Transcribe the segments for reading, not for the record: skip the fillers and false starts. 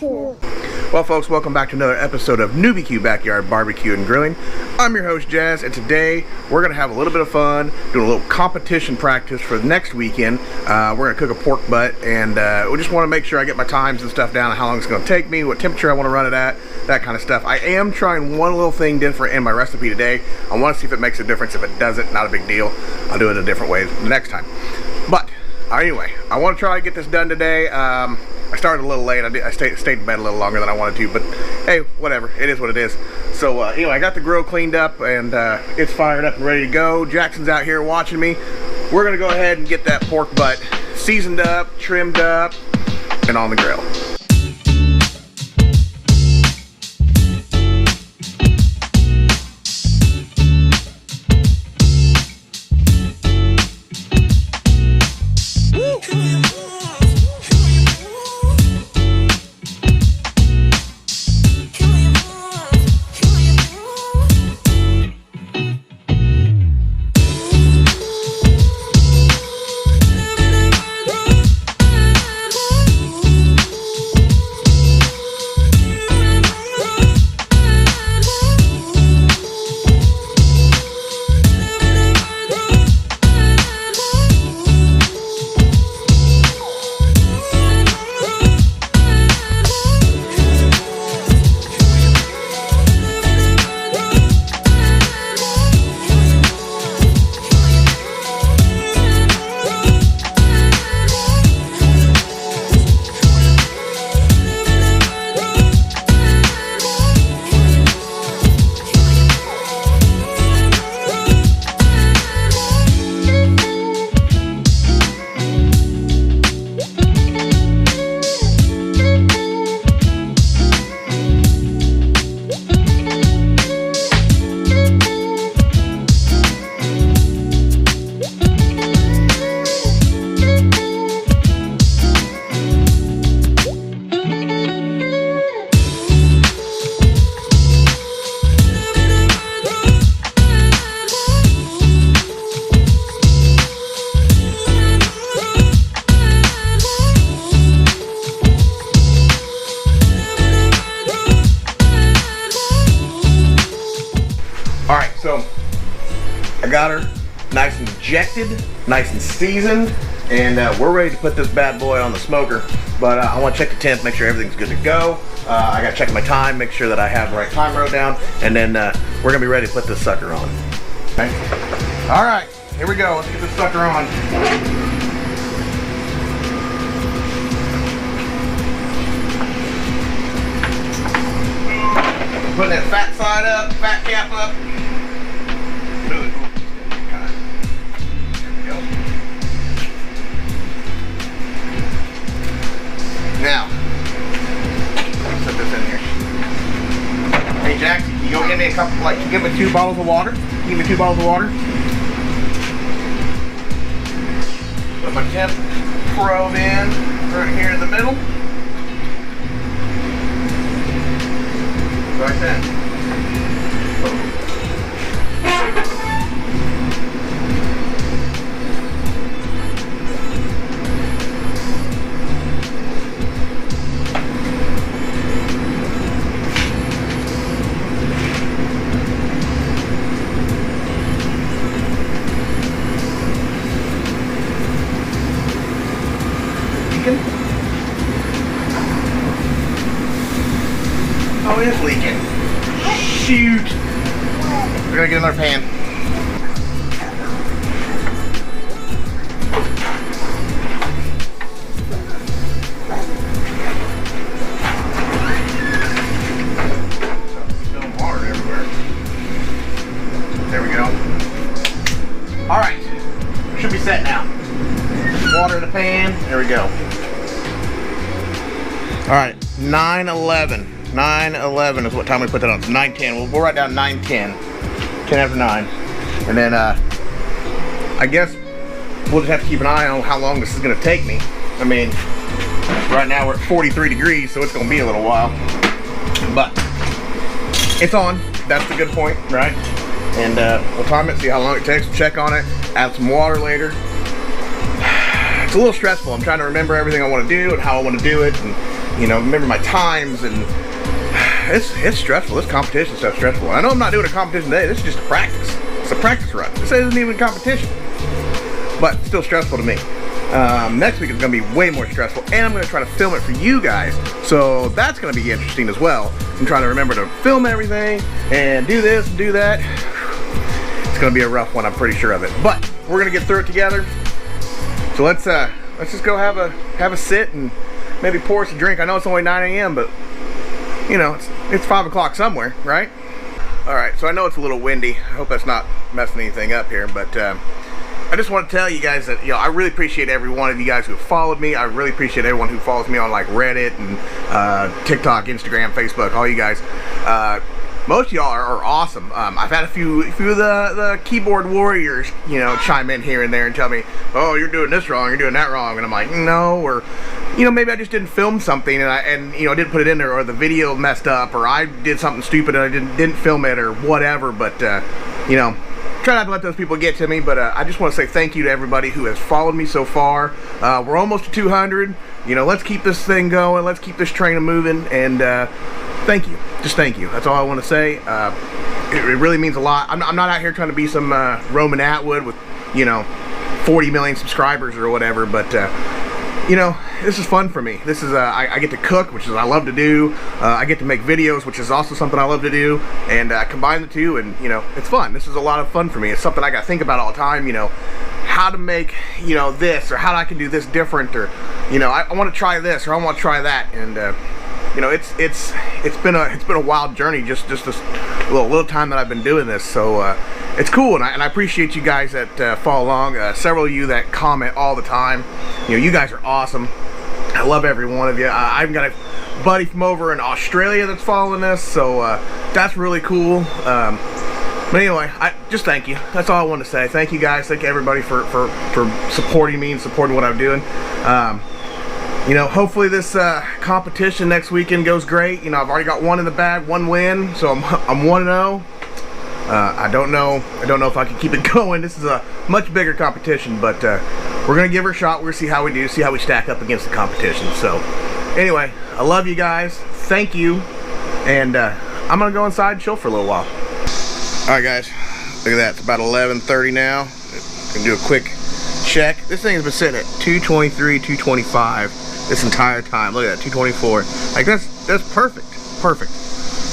Barbecue. Well, folks, welcome back to another episode of NewbieQ Backyard Barbecue and Grilling. I'm your host, Jazz, and today we're going to have a little bit of fun, doing a little competition practice for the next weekend. We're going to cook a pork butt, and we just want to make sure I get my times and stuff down, and how long it's going to take me, what temperature I want to run it at, that kind of stuff. I am trying one little thing different in my recipe today. I want to see if it makes a difference. If it doesn't, not a big deal. I'll do it a different way the next time. But anyway, I want to try to get this done today. I started a little late. I stayed in bed a little longer than I wanted to, but hey, whatever. It is what it is. So anyway, I got the grill cleaned up, and it's fired up and ready to go. Jackson's out here watching me. We're gonna go ahead and get that pork butt seasoned up, trimmed up, and on the grill. Alright, so I got her nice and injected, nice and seasoned, and we're ready to put this bad boy on the smoker. But I want to check the temp, make sure everything's good to go. I got to check my time, make sure that I have the right time wrote down, and then we're going to be ready to put this sucker on. Okay. Alright, here we go. Let's get this sucker on. Putting that fat side up, fat cap up. Really cool. There we go. Now, let me set this in here. Hey Jack, you go get me a couple, like, you give me 2 bottles of water? Give me 2 bottles of water. Put my temp probe in right here in the middle. Right then. Oh, it is leaking. Shoot. We're gonna get another pan. Spilling water everywhere. There we go. Alright. Should be set now. Water in the pan. There we go. Alright. 9:11. 9:11 is what time we put that on. It's 9:10. We'll write down 9:10. 10 after 9. And then I guess we'll just have to keep an eye on how long this is going to take me. I mean, right now we're at 43 degrees, so it's going to be a little while. But it's on. That's the good point, right? And we'll time it, see how long it takes, check on it, add some water later. It's a little stressful. I'm trying to remember everything I want to do and how I want to do it, and you know, remember my times, and it's stressful. This competition stuff's stressful. I know I'm not doing a competition today. This is just a practice. It's a practice run. This isn't even a competition, but still stressful to me. Next week is going to be way more stressful, and I'm going to try to film it for you guys, so that's going to be interesting as well. I'm trying to remember to film everything and do this and do that. It's going to be a rough one, I'm pretty sure of it, but we're going to get through it together. So let's just go have a sit and maybe pour us a drink. I know it's only 9 a.m., but you know, it's 5 o'clock somewhere, right? All right, so I know it's a little windy. I hope that's not messing anything up here, but I just want to tell you guys that, you know, I really appreciate every one of you guys who have followed me. I really appreciate everyone who follows me on like Reddit and TikTok, Instagram, Facebook, all you guys. Most of y'all are awesome. I've had a few of the keyboard warriors, you know, chime in here and there and tell me, oh, you're doing this wrong, you're doing that wrong, and I'm like, no, or, you know, maybe I just didn't film something and you know, didn't put it in there, or the video messed up, or I did something stupid and I didn't film it, or whatever. But you know, try not to let those people get to me. But I just want to say thank you to everybody who has followed me so far. We're almost to 200. You know, let's keep this thing going. Let's keep this train moving. And thank you. Just thank you. That's all I want to say. It really means a lot. I'm not out here trying to be some Roman Atwood with, you know, 40 million subscribers or whatever. But you know, this is fun for me. This is I get to cook, which is I love to do. I get to make videos, which is also something I love to do, and combine the two, and you know, it's fun. This is a lot of fun for me. It's something I got to think about all the time. You know, how to make, you know, this, or how I can do this different, or you know, I want to try this, or I want to try that, and you know, it's been a wild journey, just this little time that I've been doing this. So it's cool, and I appreciate you guys that follow along. Several of you that comment all the time. You know, you guys are awesome. I love every one of you. I've got a buddy from over in Australia that's following this, so that's really cool. But anyway, just thank you. That's all I want to say. Thank you guys. Thank everybody for supporting me and supporting what I'm doing. You know, hopefully this competition next weekend goes great. You know, I've already got one in the bag, one win, so I'm 1-0. I don't know if I can keep it going. This is a much bigger competition, but we're gonna give her a shot. We're gonna see how we do, see how we stack up against the competition. So anyway, I love you guys. Thank you, and I'm gonna go inside and chill for a little while. All right, guys, look at that. It's about 11:30 now. Gonna do a quick check. This thing has been sitting at 223, 225 this entire time. Look at that, 224. Like that's perfect.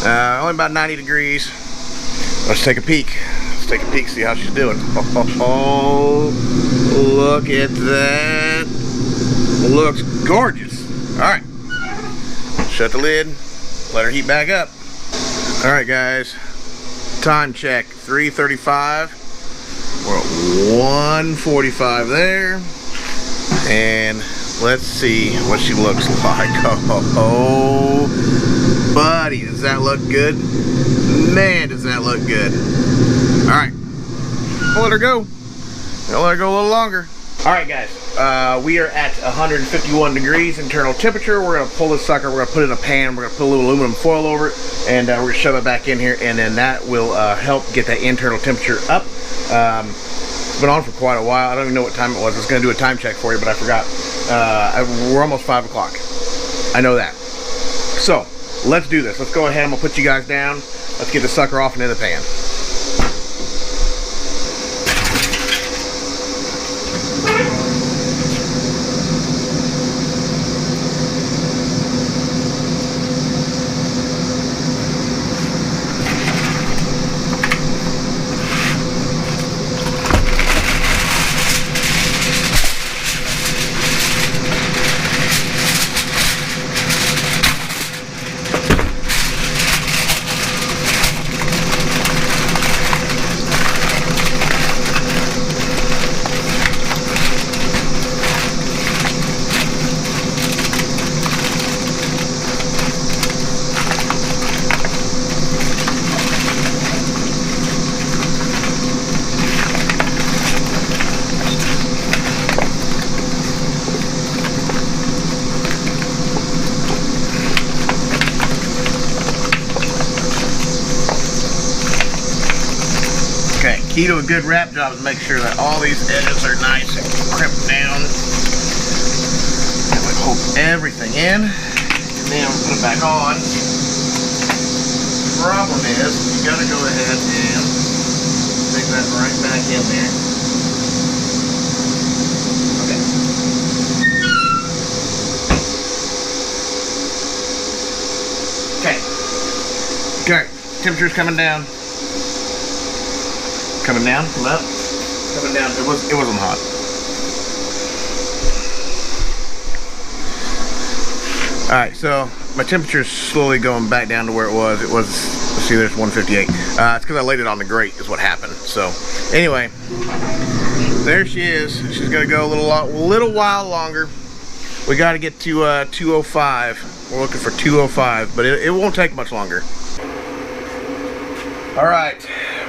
Only about 90 degrees. Let's take a peek. See how she's doing. Oh, look at that. Looks gorgeous. All right. Shut the lid. Let her heat back up. All right, guys. Time check. 3:35. We're at 1:45 there. And let's see what she looks like. Oh, buddy, does that look good? Man, does that look good. All right, I'll let her go. I'll let her go a little longer. All right, guys, we are at 151 degrees internal temperature. We're gonna pull this sucker, we're gonna put it in a pan, we're gonna put a little aluminum foil over it, and we're gonna shove it back in here, and then that will help get that internal temperature up. It's been on for quite a while. I don't even know what time it was. I was gonna do a time check for you, but I forgot. We're almost 5 o'clock. I know that. So let's do this. Let's go ahead. I'm gonna put you guys down. Let's get the sucker off and in the pan. Key to a good wrap job is make sure that all these edges are nice and crimped down. And we hold everything in. then we'll put it back on. Problem is, you gotta go ahead and stick that right back in there. Okay, temperature's coming down. Coming down, come up. Coming down. It wasn't hot. Alright, so my temperature's slowly going back down to where it was. Let's see, there's 158. It's because I laid it on the grate is what happened. So anyway, there she is. She's gonna go a little while longer. We got to get to 205. We're looking for 205, but it won't take much longer. All right,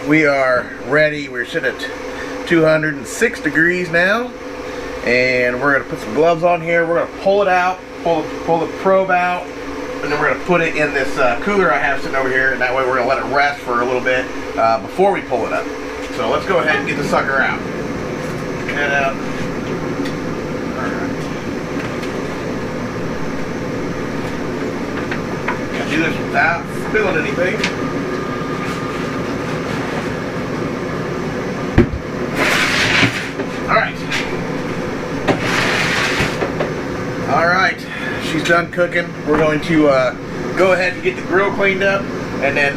we are ready. We're sitting at 206 degrees now, and we're gonna put some gloves on here. We're gonna pull it out, pull the probe out, and then we're gonna put it in this cooler I have sitting over here, and that way we're gonna let it rest for a little bit before we pull it up. So let's go ahead and get the sucker out. Get it out. All right. Can do this without spilling anything. Alright, she's done cooking. We're going to go ahead and get the grill cleaned up, and then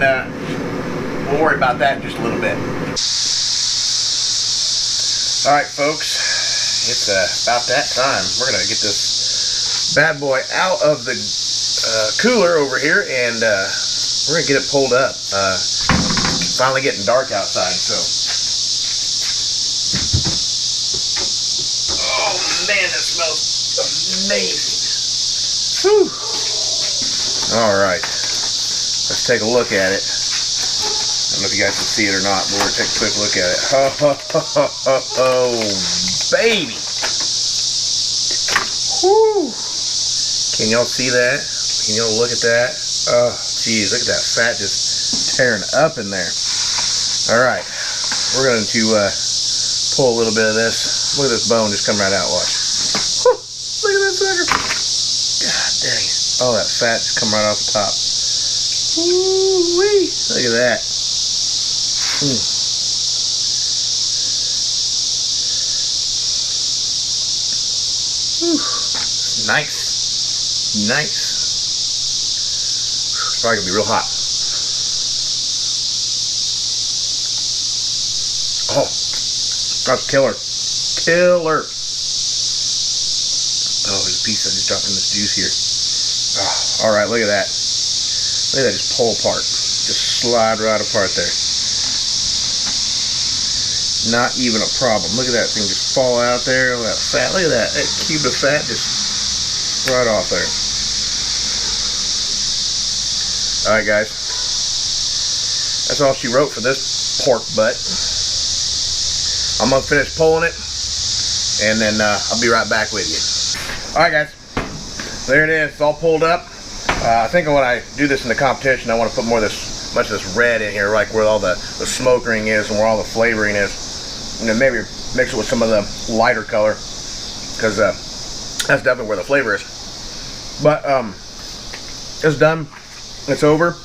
we'll worry about that in just a little bit. Alright folks, it's about that time. We're going to get this bad boy out of the cooler over here, and we're going to get it pulled up. It's finally getting dark outside, so. Oh man, that smells amazing. Whew. Alright, let's take a look at it. I don't know if you guys can see it or not, but we're going to take a quick look at it. Oh, baby. Whew. Can y'all see that? Can y'all look at that? Oh, geez, look at that fat just tearing up in there. Alright, we're going to pull a little bit of this. Look at this bone just come right out, watch. Look at that sucker. God dang it. Oh, that fat just come right off the top. Woo-wee. Look at that. Nice. Nice. It's probably going to be real hot. Oh, that's killer. Killer. Oh, there's a piece I just dropped in this juice here. Oh, alright, look at that. Look at that just pull apart. Just slide right apart there. Not even a problem. Look at that thing just fall out there. Look at that fat. Look at that. That cube of fat just right off there. Alright guys. That's all she wrote for this pork butt. I'm going to finish pulling it, and then I'll be right back with you. Alright guys, there it is. It's all pulled up. I think when I do this in the competition, I want to put much of this red in here, like where all the smoke ring is and where all the flavoring is. And then maybe mix it with some of the lighter color, because that's definitely where the flavor is. But it's done. It's over.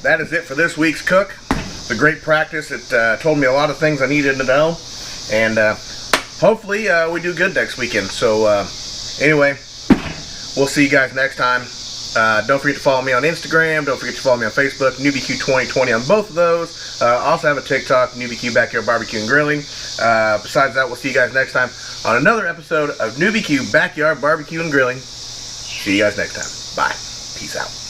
That is it for this week's cook. It's a great practice. It told me a lot of things I needed to know, and hopefully we do good next weekend. So anyway, we'll see you guys next time. Don't forget to follow me on Instagram. Don't forget to follow me on Facebook, NewbieQ2020 on both of those. I also have a TikTok, NewbieQ Backyard Barbecue and Grilling. Besides that, we'll see you guys next time on another episode of NewbieQ Backyard Barbecue and Grilling. See you guys next time. Bye. Peace out.